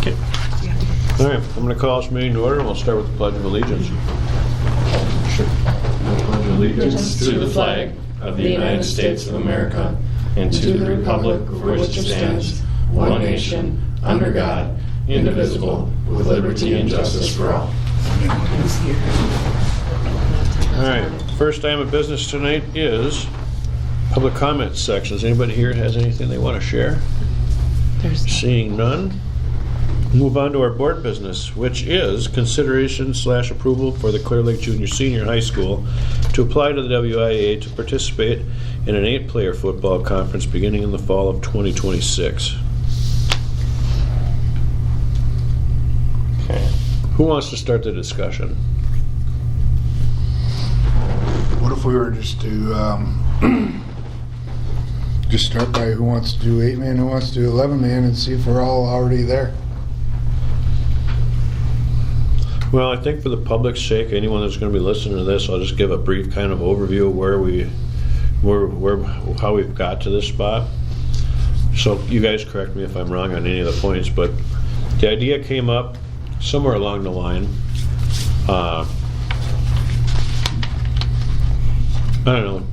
Okay. All right, I'm going to call this meeting to order, and we'll start with the Pledge of Allegiance. Sure. I pledge allegiance to the flag of the United States of America and to the republic for which it stands, one nation, under God, indivisible, with liberty and justice for all. All right, first item of business tonight is public comment sections. Anybody here has anything they want to share? Seeing none, move on to our board business, which is consideration/approval for the Clear Lake Junior Senior High School to apply to the WIA to participate in an 8-player football conference beginning in the fall of 2026. Okay. Who wants to start the discussion? What if we were just to just start by who wants to do 8-man, who wants to do 11-man, and see if we're all already there? Well, I think for the public's sake, anyone that's going to be listening to this, I'll just give a brief kind of overview of how we've got to this spot. So you guys correct me if I'm wrong on any of the points, but the idea came up somewhere along the line. I don't know.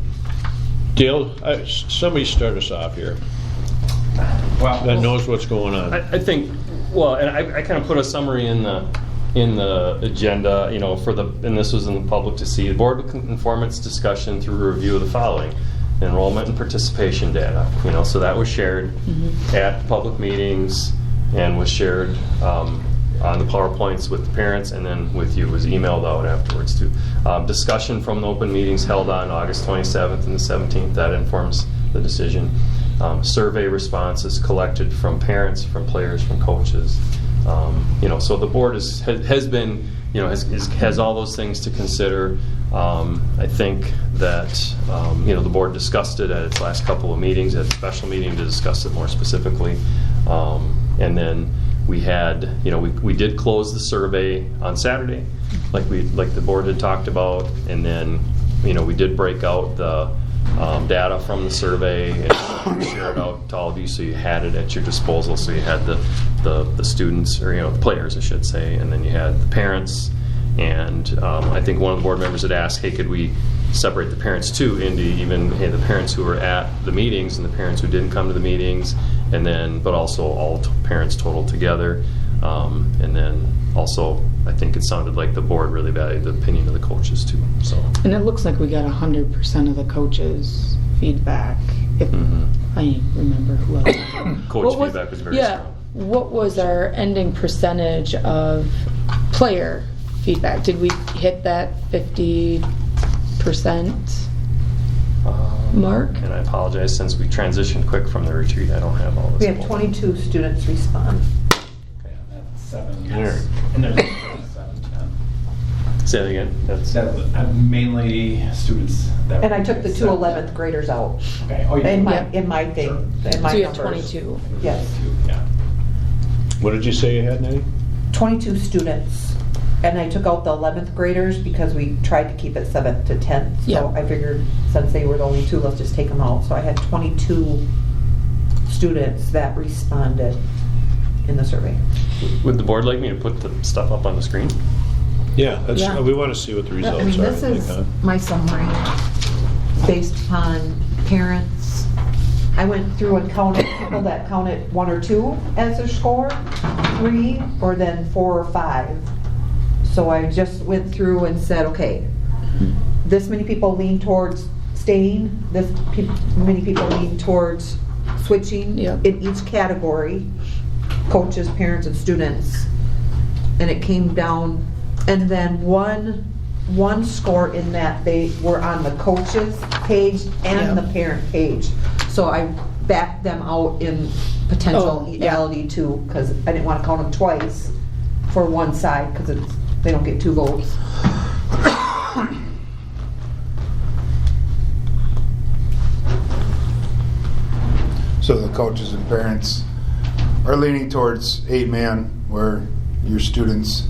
Dale, somebody start us off here. Well, that knows what's going on. I think, well, and I kind of put a summary in the agenda, you know, and this was in the public to see. The board would inform its discussion through a review of the following: enrollment and participation data. You know, so that was shared at public meetings and was shared on the PowerPoints with the parents, and then with you. It was emailed out afterwards too. Discussion from the open meetings held on August 27th and the 17th, that informs the decision. Survey responses collected from parents, from players, from coaches. You know, so the board has been, you know, has all those things to consider. I think that you know, the board discussed it at its last couple of meetings, at a special meeting to discuss it more specifically, and then we had, you know, we did close the survey on Saturday, like the board had talked about, and then, you know, we did break out the data from the survey and share it out to all of you, so you had it at your disposal. So you had the students, or, you know, the players, I should say, and then you had the parents, and I think one of the board members had asked, hey, could we separate the parents too into even, hey, the parents who were at the meetings and the parents who didn't come to the meetings, and then but also all parents total together, and then also I think it sounded like the board really valued the opinion of the coaches too. So, and it looks like we got 100% of the coaches' feedback. If I remember who else. Coach feedback was very strong. What was our ending percentage of player feedback? Did we hit that 50% mark? And I apologize, since we transitioned quick from the retreat, I don't have all this. We have 22 students respond. Okay, that's 7. Yes. And there's 7. Say that again. That's mainly students. And I took the 2 11th graders out. Okay. Oh, you in my did? in my thing. Sure. In my so you have numbers. 22. Yes. Yeah. What did you say you had, Nettie? 22 students. And I took out the 11th graders because we tried to keep it 7th to 10th. So Yeah. I figured since they were the only 2, let's just take them out. So I had 22 students that responded in the survey. Would the board like me to put the stuff up on the screen? Yeah, that's, Yeah. we want to see what the results I mean, are. this is my summary based upon parents. I went through and counted people that counted 1 or 2 as their score, 3, or then 4 or 5. So I just went through and said, okay, this many people lean towards staying, many people lean towards switching in each category, coaches, parents, and students. And it came down, and then one score in that they were on the coaches page and the parent page. So I backed them out in potentiality too, because I didn't want to count them twice for one side, because they don't get 2 votes. So the coaches and parents are leaning towards 8-man, where your students...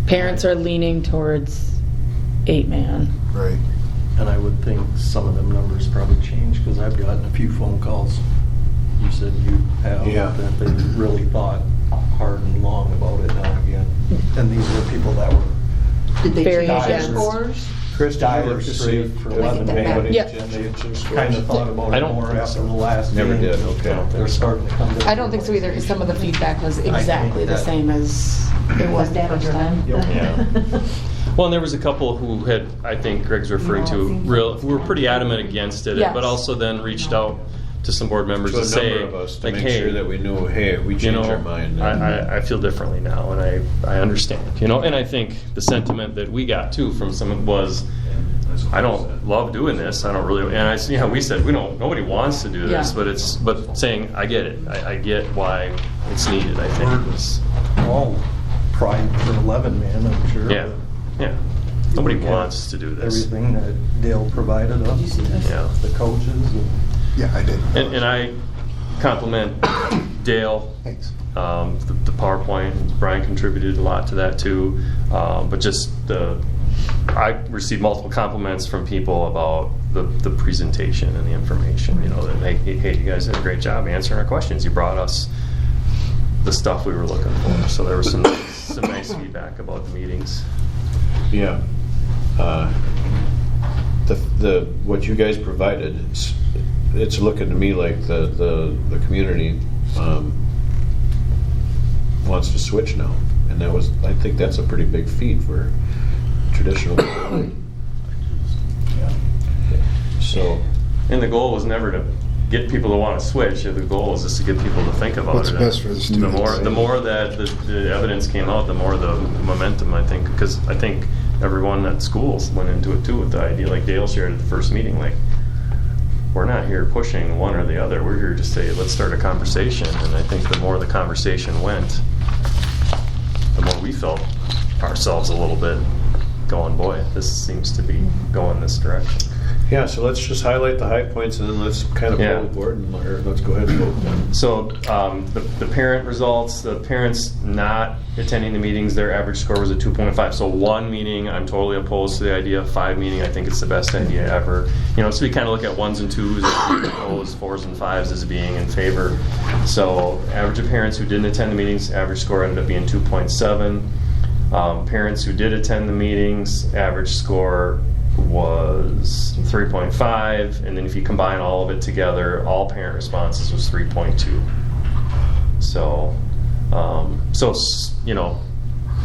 Parents are leaning towards 8-man. Right. And I would think some of them numbers probably change, because I've gotten a few phone calls you said you have, Yeah. that they really thought hard and long about it now again. And these were people that were Did they Very change their diverse. scores? Chris, did you dire look to see straight for if 11 man. anybody Yeah. And they changed some kind of scores? thought about I it don't more think after so. the last Never game. did, okay. They're starting to come to. I don't think so either, because some of the feedback was exactly the that- same as it was the first time. Yeah. Well, and there was a couple who had, I think Greg's referring to, who were pretty adamant against it, Yes. but also then reached out to some board members To to a say, number of us, to like, make hey, sure that we knew, hey, we you changed know, our mind. I feel differently now, and I understand, and I think the sentiment that we got too from some was, I don't love doing this, I don't really, and we said, nobody wants to do this, Yeah. but saying, I get it, I get why it's needed, I think it was, All pride for 11 man, I'm sure. yeah, yeah. Nobody Look at wants to do this. Everything that Dale provided us, Yeah. the coaches. And Yeah, I did. And I compliment Dale, Thanks. the PowerPoint. Brian contributed a lot to that too. But just I received multiple compliments from people about the presentation and the information. That hey, you guys did a great job answering our questions. You brought us the stuff we were looking for. So there was some nice feedback about the meetings. Yeah. The what you guys provided, it's looking to me like the community wants to switch now, and I think that's a pretty big feat for traditional. So, And the goal was never to get people to want to switch. The goal is just to get people to think about What's it. best for the students. The more that the evidence came out, the more the momentum, I think, because I think everyone at schools went into it too with the idea, like Dale shared at the first meeting, like, we're not here pushing one or the other. We're here to say, let's start a conversation. And I think the more the conversation went, the more we felt ourselves a little bit going, boy, this seems to be going this direction. yeah, so let's just highlight the high points, and then let's kind of Yeah. pull the board, or let's go ahead and vote. So the parent results, the parents not attending the meetings, their average score was a 2.5. So one meeting, I'm totally opposed to the idea. 5 meeting, I think it's the best idea ever. So we kind of look at 1s and 2s as being opposed, 4s and 5s as being in favor. So average of parents who didn't attend the meetings, average score ended up being 2.7. Parents who did attend the meetings, average score was 3.5, and then if you combine all of it together, all parent responses was 3.2. So,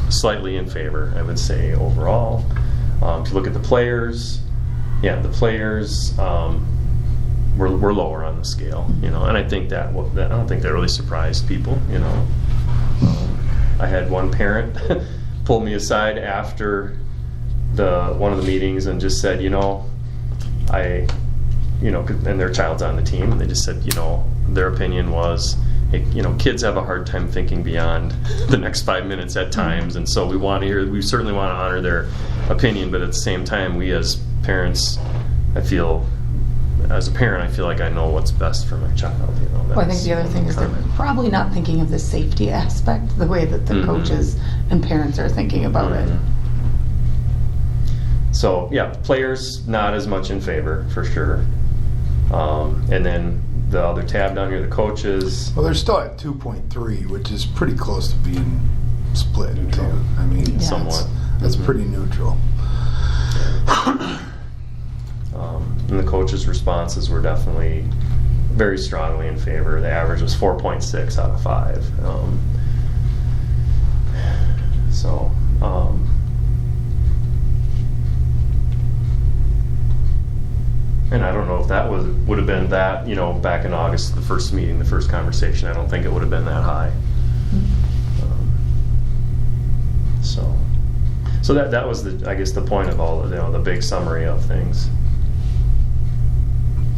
slightly in favor, I would say overall. If you look at the players, the players were lower on the scale, and I think I don't think that really surprised people, I had one parent pull me aside after one of the meetings and just said, and their child's on the team, and they just said, their opinion was, hey, kids have a hard time thinking beyond the next 5 minutes at times, and so we certainly want to honor their opinion, but at the same time, we as parents, as a parent, I feel like I know what's best for my child. Well, I think the other thing is they're probably not thinking of the safety aspect the way that the coaches and parents are thinking about it. So, players not as much in favor, for sure. And then the other tab down here, the coaches. Well, they're still at 2.3, which is pretty close to being split too. I mean, Somewhat. That's pretty neutral. And the coaches' responses were definitely very strongly in favor. The average was 4.6 out of 5. And I don't know if that would have been that, back in August, the first meeting, the first conversation. I don't think it would have been that high. So that was I guess the point of all the big summary of things.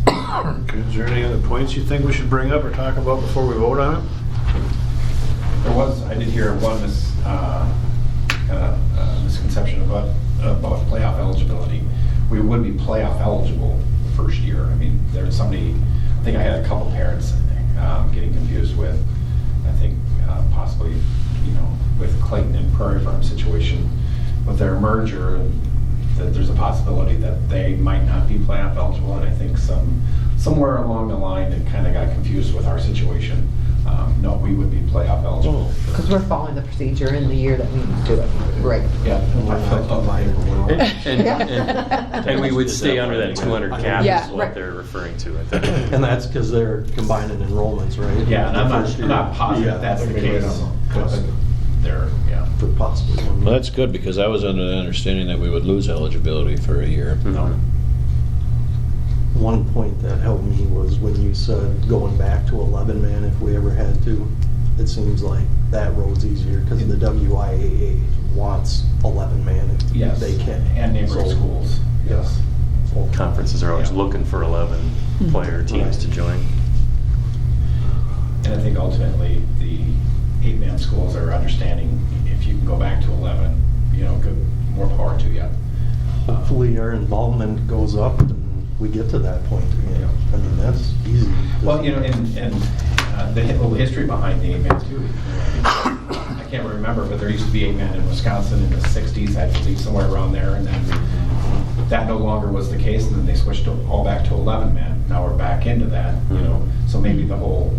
Okay, is there any other points you think we should bring up or talk about before we vote on it? I did hear one misconception about playoff eligibility. We would be playoff eligible the first year. I mean, there's somebody, I think I had a couple parents getting confused with, I think possibly, with Clayton and Prairie Farm situation, with their merger, that there's a possibility that they might not be playoff eligible, and I think some somewhere along the line that kind of got confused with our situation. No, we would be playoff eligible. Because we're following the procedure in the year that we do it. Right. Yeah. And we would stay under that 200 cap Yeah, is what right. they're referring to, I think. And that's because they're combining enrollments, right? Yeah, and I'm First year. not positive Yeah, that's the maybe right case. on the Because cusp. they're, yeah. For possibly one Well, year. that's good, because I was under the understanding that we would lose eligibility for a year. No. One point that helped me was when you said going back to 11-man if we ever had to. It seems like that road's easier because the WIAA wants 11-man if Yes. they can. And neighboring So, schools, yes. Conferences are always Yeah. looking for 11 player teams to join. And I think ultimately, the 8-man schools are understanding if you can go back to 11, good, more power to you. Hopefully our involvement goes up and we get to that point again. I mean, that's easy. Well, and the little history behind the 8-man too. I can't remember, but there used to be 8-man in Wisconsin in the 60s, I believe somewhere around there, and then that no longer was the case, and then they switched all back to 11-man. Now we're back into that, so maybe the whole,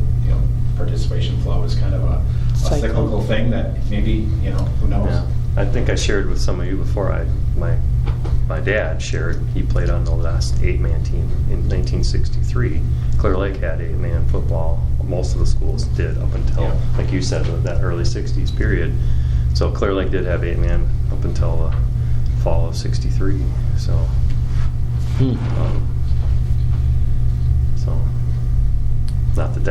participation flow is kind of a cyclical thing that maybe, who knows? Yeah. I think I shared with some of you before. My dad shared. He played on the last 8-man team in 1963. Clear Lake had 8-man football. Most of the schools did up until, like you said, that early 60s period. So Clear Lake did have 8-man up until the fall of '63. So, not that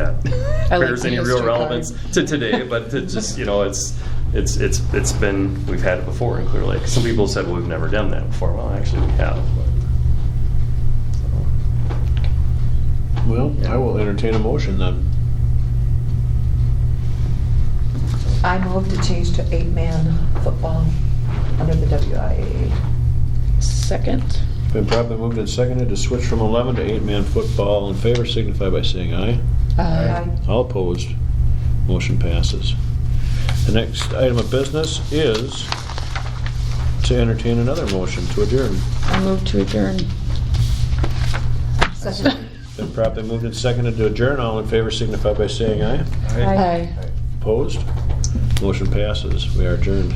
I like bears the any real history relevance to today, but to just it's been, we've had it before in Clear Lake. Some people said, well, we've never done that before. Well, actually we have. Well, I will entertain a motion then. I move to change to 8-man football under the WIAA. Second. Been properly moved and seconded to switch from 11 to 8-man football. All in favor signify by saying aye. Aye. All opposed, motion passes. The next item of business is to entertain another motion to adjourn. I move to adjourn. Second. Been properly moved and seconded to adjourn. All in favor signify by saying aye. Aye. Opposed? Motion passes. We are adjourned.